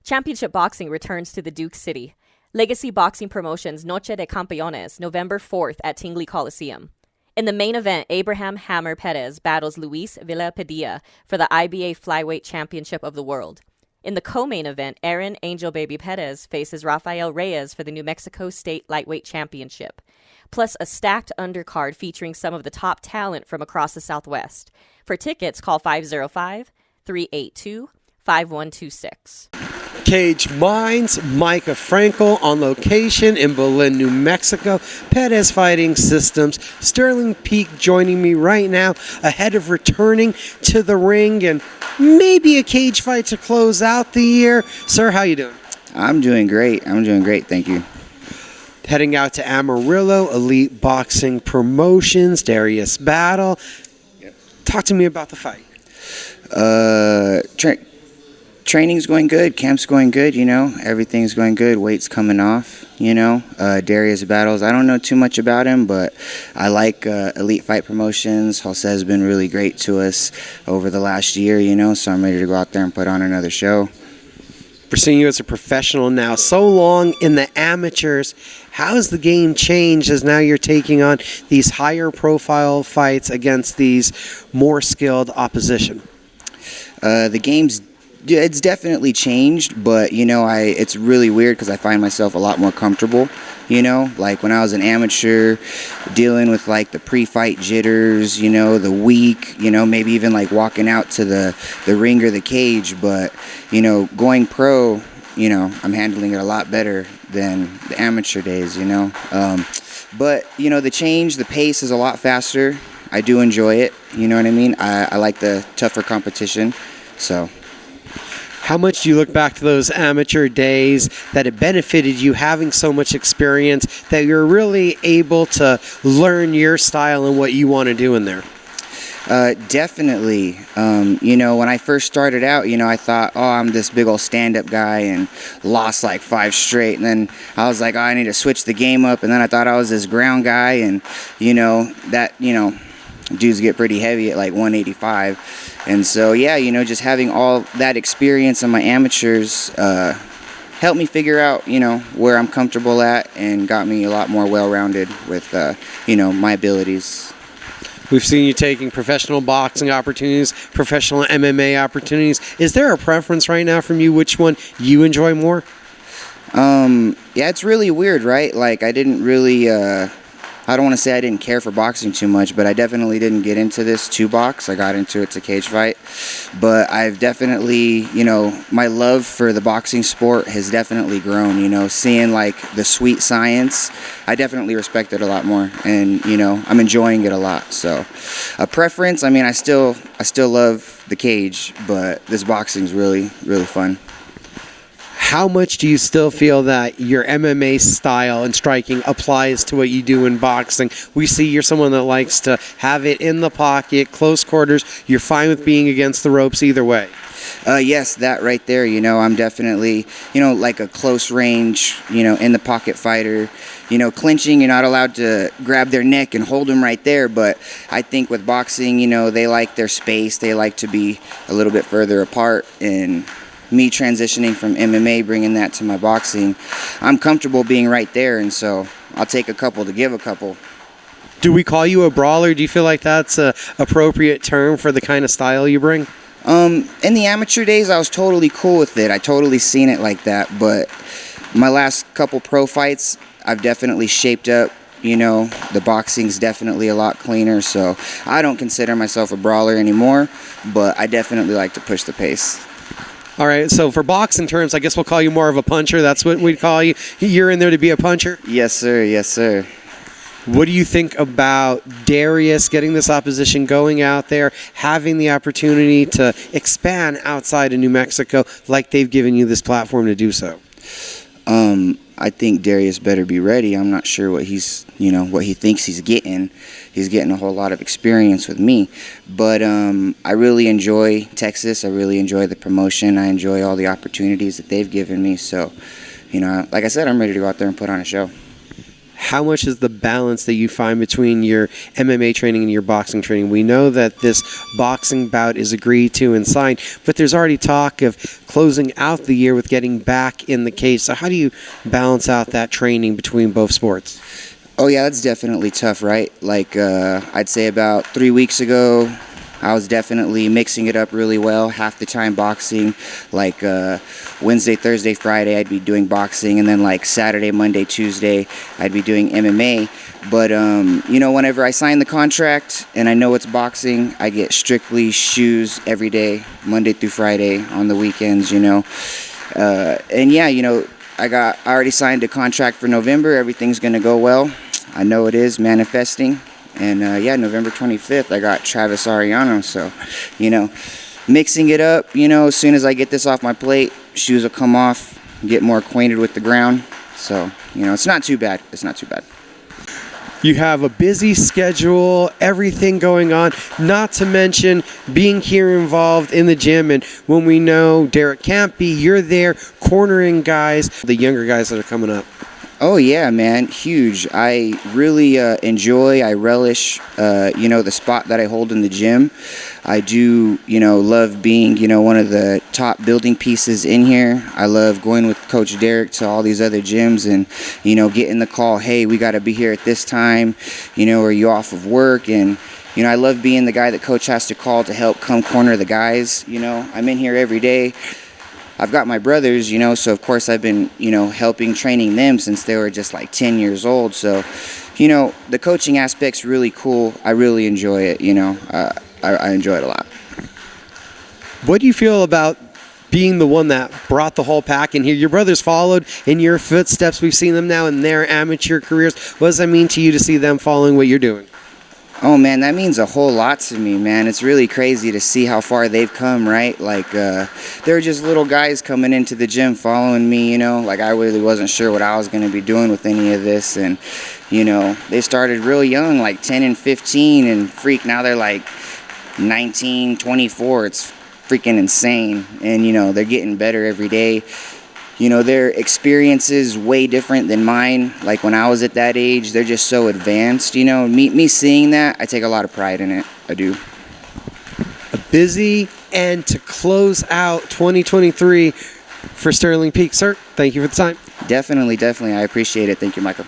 Championship boxing returns to the Duke City. Legacy Boxing Promotions Noche de Campeones, November 4th at Tingley Coliseum. In the main event, Abraham Hammer Perez battles Luis Villapadilla for the IBA Flyweight Championship of the World. In the co-main event, Aaron Angel Baby Perez faces Rafael Reyes for the New Mexico State Lightweight Championship, plus a stacked undercard featuring some of the top talent from across the Southwest. For tickets, call 505-382-5126. Cage Minds, Micah Frankel on location in Berlin, New Mexico. Perez Fighting Systems. Sterling Peak joining me right now ahead of returning to the ring and maybe a cage fight to close out the year. Sir, how you doing? I'm doing great. Thank you. Heading out to Amarillo, Elite Boxing Promotions, Darius Battle. Yep. Talk to me about the fight. Training's going good, camp's going good, everything's going good, weight's coming off, Darius Battles, I don't know too much about him, but I like Elite Fight Promotions. Jose has been really great to us over the last year, so I'm ready to go out there and put on another show. We're seeing you as a professional now, so long in the amateurs. How has the game changed as now you're taking on these higher profile fights against these more skilled opposition? The game's It's definitely changed, but, it's really weird because I find myself a lot more comfortable, like when I was an amateur, dealing with, like, the pre-fight jitters, the week, maybe even, like, walking out to the ring or the cage, but, going pro, I'm handling it a lot better than the amateur days, but, the change, the pace is a lot faster. I do enjoy it, you know what I mean? I like the tougher competition, so... How much do you look back to those amateur days that it benefited you having so much experience that you're really able to learn your style and what you want to do in there? Definitely. When I first started out, I thought, I'm this big old stand-up guy and lost like 5 straight. And then I was like, I need to switch the game up. And then I thought I was this ground guy and, dudes get pretty heavy at like 185. And so, just having all that experience in my amateurs helped me figure out, where I'm comfortable at and got me a lot more well-rounded with, my abilities. We've seen you taking professional boxing opportunities, professional MMA opportunities. Is there a preference right now from you which one you enjoy more? It's really weird, right? Like, I didn't really... I don't want to say I didn't care for boxing too much, but I definitely didn't get into this to box. I got into it to cage fight. But I've definitely, my love for the boxing sport has definitely grown, seeing like the sweet science. I definitely respect it a lot more and, I'm enjoying it a lot. So a preference, I still love the cage, but this boxing is really, really fun. How much do you still feel that your MMA style and striking applies to what you do in boxing? We see you're someone that likes to have it in the pocket, close quarters. You're fine with being against the ropes either way. Yes, that right there, I'm definitely, like a close range, in the pocket fighter. Clinching, you're not allowed to grab their neck and hold them right there, but I think with boxing, they like their space. They like to be a little bit further apart, and me transitioning from MMA, bringing that to my boxing, I'm comfortable being right there, and so I'll take a couple to give a couple. Do we call you a brawler? Do you feel like that's an appropriate term for the kind of style you bring? In the amateur days, I was totally cool with it. I totally seen it like that, but my last couple pro fights, I've definitely shaped up. The boxing's definitely a lot cleaner, so I don't consider myself a brawler anymore, but I definitely like to push the pace. All right, so for boxing terms, I guess we'll call you more of a puncher. That's what we'd call you. You're in there to be a puncher? Yes, sir. Yes, sir. What do you think about Darius getting this opposition, going out there, having the opportunity to expand outside of New Mexico like they've given you this platform to do so? I think Darius better be ready. I'm not sure what what he thinks he's getting. He's getting a whole lot of experience with me. But I really enjoy Texas. I really enjoy the promotion. I enjoy all the opportunities that they've given me. So, like I said, I'm ready to go out there and put on a show. how much is the balance that you find between your MMA training and your boxing training? We know that this boxing bout is agreed to and signed, but there's already talk of closing out the year with getting back in the cage. So how do you balance out that training between both sports? Oh yeah, that's definitely tough, right? Like I'd say about 3 weeks ago, I was definitely mixing it up really well. Half the time boxing, like Wednesday, Thursday, Friday, I'd be doing boxing, and then like Saturday, Monday, Tuesday, I'd be doing MMA. But you know, whenever I sign the contract and I know it's boxing, I get strictly shoes every day, Monday through Friday, on the weekends, you know. And yeah, you know, I already signed a contract for November. Everything's gonna go well. I know it is, manifesting. And yeah, November 25th, I got Travis Arellano. So, you know, mixing it up, you know, as soon as I get this off my plate, shoes will come off, get more acquainted with the ground. So, you know, it's not too bad. It's not too bad. You have a busy schedule, everything going on, not to mention being here involved in the gym. And when we know Derek Campy, you're there cornering guys, the younger guys that are coming up. Oh yeah, man, huge. I really I relish, you know, the spot that I hold in the gym. I do, you know, love being, you know, one of the top building pieces in here. I love going with Coach Derek to all these other gyms and, you know, getting the call, hey, we got to be here at this time, you know, are you off of work? And, you know, I love being the guy that Coach has to call to help come corner the guys. You know, I'm in here every day. I've got my brothers, you know, so of course I've been, you know, helping training them since they were just like 10 years old. So, you know, the coaching aspect's really cool. I really enjoy it, you know. I enjoy it a lot. What do you feel about being the one that brought the whole pack in here? Your brothers followed in your footsteps. We've seen them now in their amateur careers. What does that mean to you to see them following what you're doing? Oh man, that means a whole lot to me, man. It's really crazy to see how far they've come, right? Like, they're just little guys coming into the gym following me, you know? Like, I really wasn't sure what I was going to be doing with any of this. And, you know, they started real young, like 10 and 15, and now they're like 19, 24. It's freaking insane. And, you know, they're getting better every day. You know, their experience is way different than mine. Like when I was at that age, they're just so advanced, you know. Me seeing that, I take a lot of pride in it. I do. A busy end to close out 2023 for Sterling Peak. Sir, thank you for the time. Definitely. I appreciate it. Thank you, Michael.